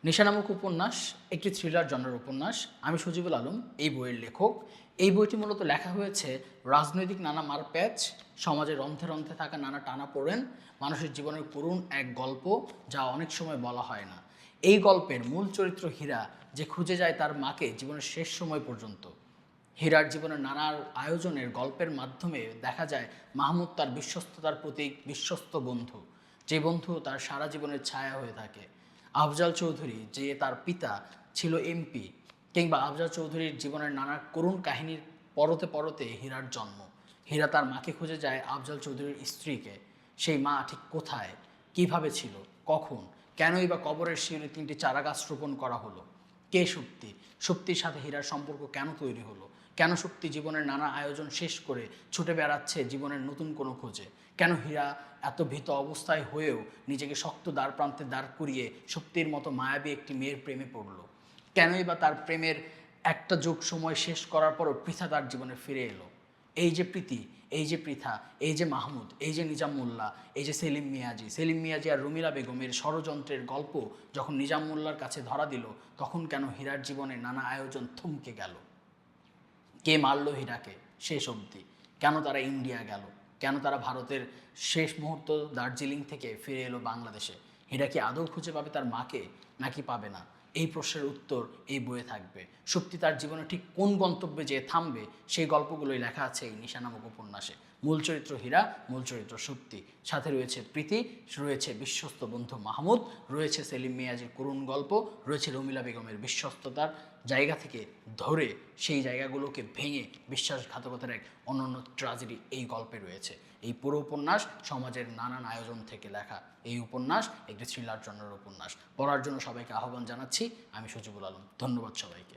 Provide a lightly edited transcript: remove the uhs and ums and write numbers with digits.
নিশা নামক উপন্যাস একটি থ্রিলার জনরার উপন্যাস। আমি সজিবুল আলম, এই বইয়ের লেখক। এই বইটি মূলত লেখা হয়েছে রাজনৈতিক নানা মারপ্যাচ, সমাজের রন্ধ্রে রন্ধ্রে থাকা নানা টানাপোড়েন, মানুষের জীবনের করুণ এক গল্প যা অনেক সময় বলা হয় না। এই গল্পের মূল চরিত্র হীরা, যে খুঁজে যায় তার মাকে জীবনের শেষ সময় পর্যন্ত। হীরার জীবনের নানা আয়োজনের গল্পের মাধ্যমে দেখা যায় মাহমুদ তার বিশ্বস্ততার প্রতীক, বিশ্বস্ত বন্ধু, যে বন্ধু তার সারা জীবনের ছায়া হয়ে থাকে। আফজাল চৌধুরী, যে তার পিতা ছিল এমপি, কিংবা আফজাল চৌধুরীর জীবনের নানা করুণ কাহিনীর পরতে পরতে হীরার জন্ম। হীরা তার মাকে খুঁজে যায়, আফজাল চৌধুরীর স্ত্রীকে। সেই মা ঠিক কোথায়, কিভাবে ছিল, কখন, কেনই বা কবরের শিয়রে 3টি চারাগাছ রোপণ করা হলো? কে শক্তি? শক্তির সাথে হীরার সম্পর্ক কেন তৈরি হলো? কেন শক্তি জীবনের নানা আয়োজন শেষ করে ছুটে বেড়াচ্ছে জীবনের নতুন কোনো খোঁজে? কেন হীরা এত ভীত অবস্থায় হয়েও নিজেকে শক্ত দ্বার প্রান্তে দাঁড় করিয়ে শক্তির মতো মায়াবী একটি মেয়ের প্রেমে পড়ল? কেনই বা তার প্রেমের একটা যুগ সময় শেষ করার পরও পৃথা তার জীবনে ফিরে এলো? এই যে প্রীতি, এই যে পৃথা, এই যে মাহমুদ, এই যে নিজাম মোল্লা, এই যে সেলিম মিয়াজি আর রুমিলা বেগমের ষড়যন্ত্রের গল্প যখন নিজাম মোল্লার কাছে ধরা দিল, তখন কেন হীরার জীবনে নানা আয়োজন থমকে গেল? কে মারল হীরাকে শেষ অবধি? কেন তারা ইন্ডিয়া গেল? কেন তারা ভারতের শেষ মুহূর্ত দার্জিলিং থেকে ফিরে এলো বাংলাদেশে? হীরা কি আদৌ খুঁজে পাবে তার মাকে, নাকি পাবে না? এই প্রশ্নের উত্তর এই বইয়ে থাকবে। শক্তি তার জীবনে ঠিক কোন গন্তব্যে যেয়ে থামবে, সেই গল্পগুলোই লেখা আছে এই নিশা নামক উপন্যাসে। মূল চরিত্র হীরা, মূল চরিত্র শক্তি, সাথে রয়েছে প্রীতি, রয়েছে বিশ্বস্ত বন্ধু মাহমুদ, রয়েছে সেলিম মিয়াজির করুণ গল্প, রয়েছে রমিলা বেগমের বিশ্বস্ততার জায়গা থেকে ধরে সেই জায়গাগুলোকে ভেঙে বিশ্বাসঘাতকতার এক অনন্য ট্র্যাজেডি এই গল্পে রয়েছে। এই পুরো উপন্যাস সমাজের নানান আয়োজন থেকে লেখা। এই উপন্যাস একটি থ্রিলার জনরার উপন্যাস। পড়ার জন্য সবাইকে আহ্বান জানাচ্ছি। আমি সজিবুল আলম। ধন্যবাদ সবাইকে।